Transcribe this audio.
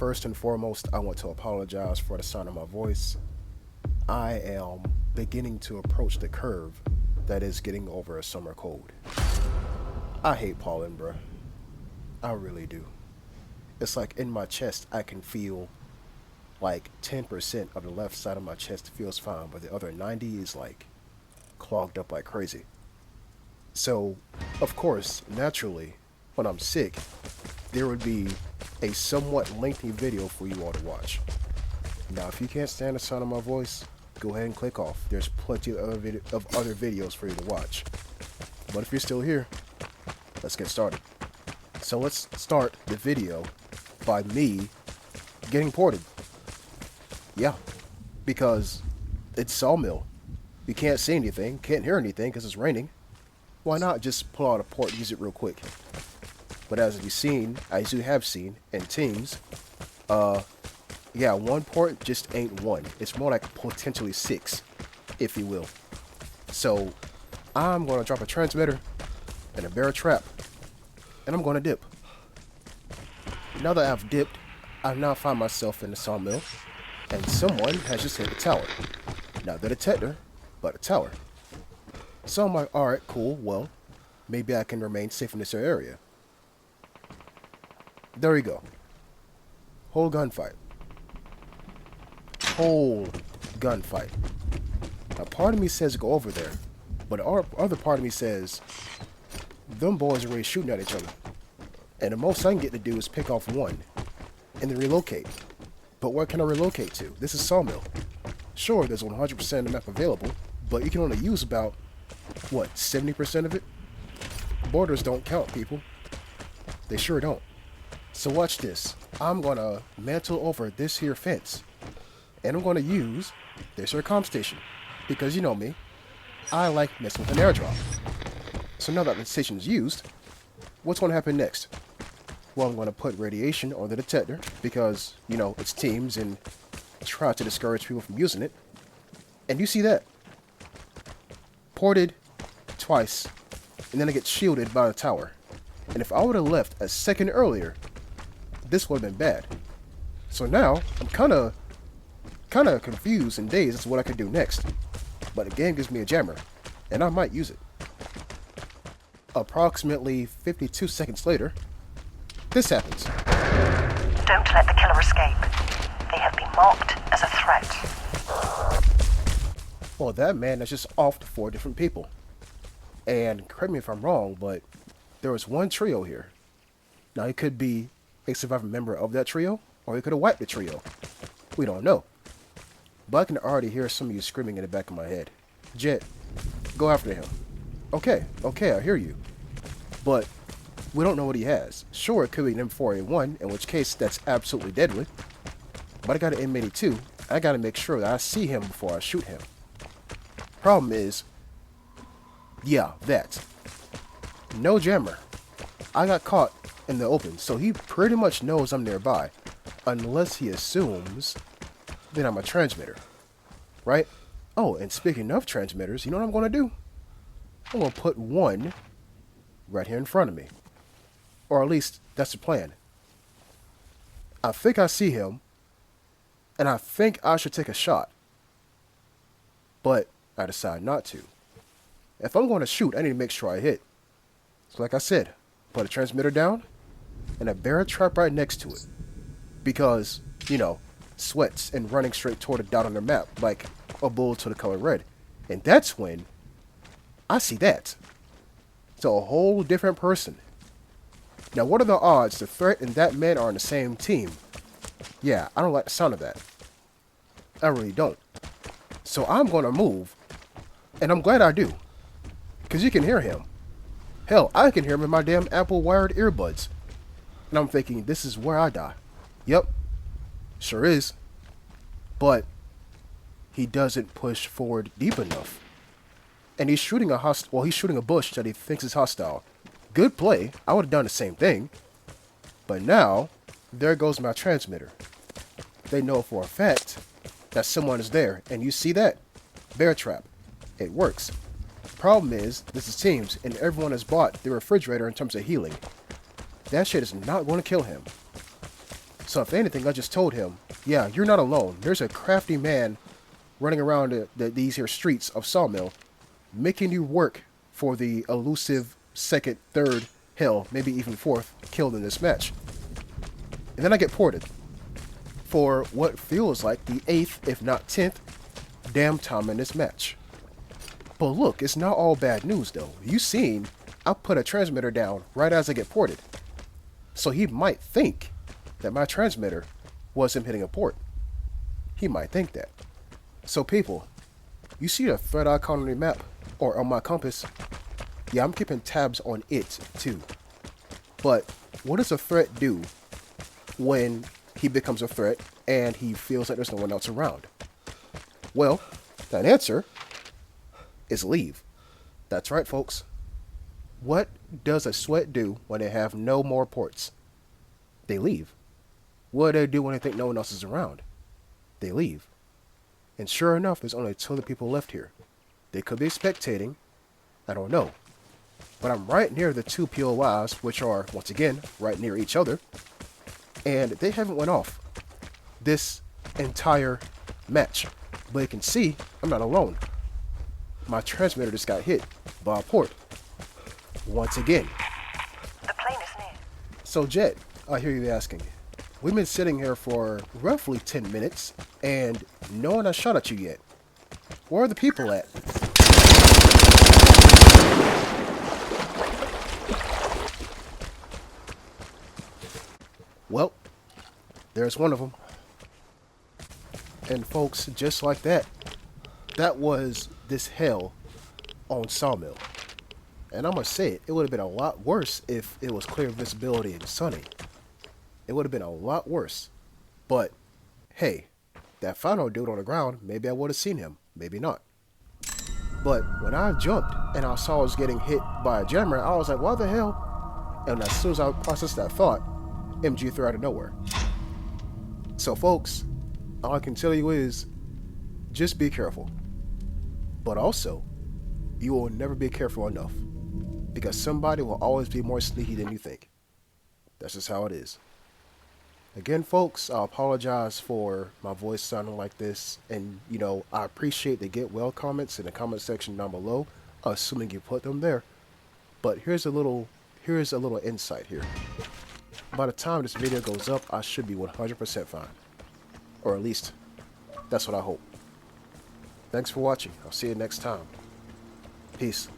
First and foremost, I want to apologize for the sound of my voice. I am beginning to approach the curve that is getting over a summer cold. I hate pollen, bruh. I really do. It's like in my chest, I can feel like 10% of the left side of my chest feels fine, but the other 90 is like clogged up like crazy. So, of course, naturally, when I'm sick, there would be a somewhat lengthy video for you all to watch. Now, if you can't stand the sound of my voice, go ahead and click off. There's plenty of other videos for you to watch. But if you're still here, let's get started. So let's start the video by me getting ported. Yeah, because it's Sawmill. You can't see anything, can't hear anything because it's raining. Why not just pull out a port and use it real quick? But as you have seen in Teams, yeah, one port just ain't one. It's more like potentially 6, if you will. So I'm gonna drop a transmitter and a bear trap, and I'm gonna dip. Now that I've dipped, I now find myself in the sawmill, and someone has just hit the tower. Not the detector, but a tower. So I'm like, alright, cool, well, maybe I can remain safe in this area. There we go. Whole gunfight. Whole gunfight. Now, part of me says go over there, but the other part of me says them boys are already shooting at each other. And the most I can get to do is pick off one and then relocate. But where can I relocate to? This is Sawmill. Sure, there's 100% of the map available, but you can only use about, what, 70% of it? Borders don't count, people. They sure don't. So watch this. I'm gonna mantle over this here fence, and I'm gonna use this here comm station, because you know me, I like messing with an airdrop. So now that the station is used, what's gonna happen next? Well, I'm gonna put radiation on the detector, because, you know, it's Teams and try to discourage people from using it. And you see that? Ported twice, and then I get shielded by the tower. And if I would have left a second earlier, this would have been bad. So now, I'm kind of confused and dazed as to what I could do next. But the game gives me a jammer, and I might use it. Approximately 52 seconds later, this happens. Don't let the killer escape. They have been marked as a threat. Well, that man has just offed 4 different people. And correct me if I'm wrong, but there was one trio here. Now, it could be a surviving member of that trio, or he could have wiped the trio. We don't know. But I can already hear some of you screaming in the back of my head. Jet, go after him. Okay, I hear you. But we don't know what he has. Sure, it could be an M4A1, in which case that's absolutely deadly. But I got an M82. I gotta make sure that I see him before I shoot him. Problem is, yeah, that. No jammer. I got caught in the open, so he pretty much knows I'm nearby, unless he assumes that I'm a transmitter, right? Oh, and speaking of transmitters, you know what I'm going to do? I'm going to put one right here in front of me, or at least that's the plan. I think I see him, and I think I should take a shot, but I decide not to. If I'm going to shoot, I need to make sure I hit. So like I said, put a transmitter down, and a bear trap right next to it. Because, you know, sweats and running straight toward a dot on their map, like a bull to the color red. And that's when I see that. It's a whole different person. Now, what are the odds the threat and that man are on the same team? Yeah, I don't like the sound of that. I really don't. So I'm going to move, and I'm glad I do. Because you can hear him. Hell, I can hear him in my damn Apple wired earbuds. And I'm thinking, this is where I die. Yep, sure is. But he doesn't push forward deep enough. And he's shooting he's shooting a bush that he thinks is hostile. Good play. I would have done the same thing. But now, there goes my transmitter. They know for a fact that someone is there. And you see that? Bear trap. It works. Problem is, this is Teams, and everyone has bought the refrigerator in terms of healing. That shit is not going to kill him. So if anything, I just told him, yeah, you're not alone. There's a crafty man running around these here streets of Sawmill, making you work for the elusive second, third, hell, maybe even fourth kill in this match. And then I get ported for what feels like the 8th, if not 10th, damn time in this match. But look, it's not all bad news though. You seen, I put a transmitter down right as I get ported. So he might think that my transmitter was him hitting a port. He might think that. So people, you see the threat icon on the map, or on my compass? Yeah, I'm keeping tabs on it too. But what does a threat do when he becomes a threat and he feels like there's no one else around? Well, that answer is leave. That's right, folks. What does a sweat do when they have no more ports? They leave. What do they do when they think no one else is around? They leave. And sure enough, there's only 2 other people left here. They could be spectating. I don't know. But I'm right near the 2 POIs, which are, once again, right near each other. And they haven't went off this entire match. But you can see, I'm not alone. My transmitter just got hit by a port. Once again. The plane is near. So Jet, I hear you asking. We've been sitting here for roughly 10 minutes, and no one has shot at you yet. Where are the people at? Well, there's one of them. And folks, just like that, that was this hell on Sawmill. And I'm going to say it, it would have been a lot worse if it was clear visibility and sunny. It would have been a lot worse. But, hey, that final dude on the ground, maybe I would have seen him, maybe not. But when I jumped and I saw I was getting hit by a jammer, I was like, what the hell? And as soon as I processed that thought, MG threw out of nowhere. So folks, all I can tell you is, just be careful. But also, you will never be careful enough. Because somebody will always be more sneaky than you think. That's just how it is. Again, folks, I apologize for my voice sounding like this. And, you know, I appreciate the get well comments in the comment section down below, assuming you put them there. But here's a little insight here. By the time this video goes up, I should be 100% fine. Or at least, that's what I hope. Thanks for watching. I'll see you next time. Peace.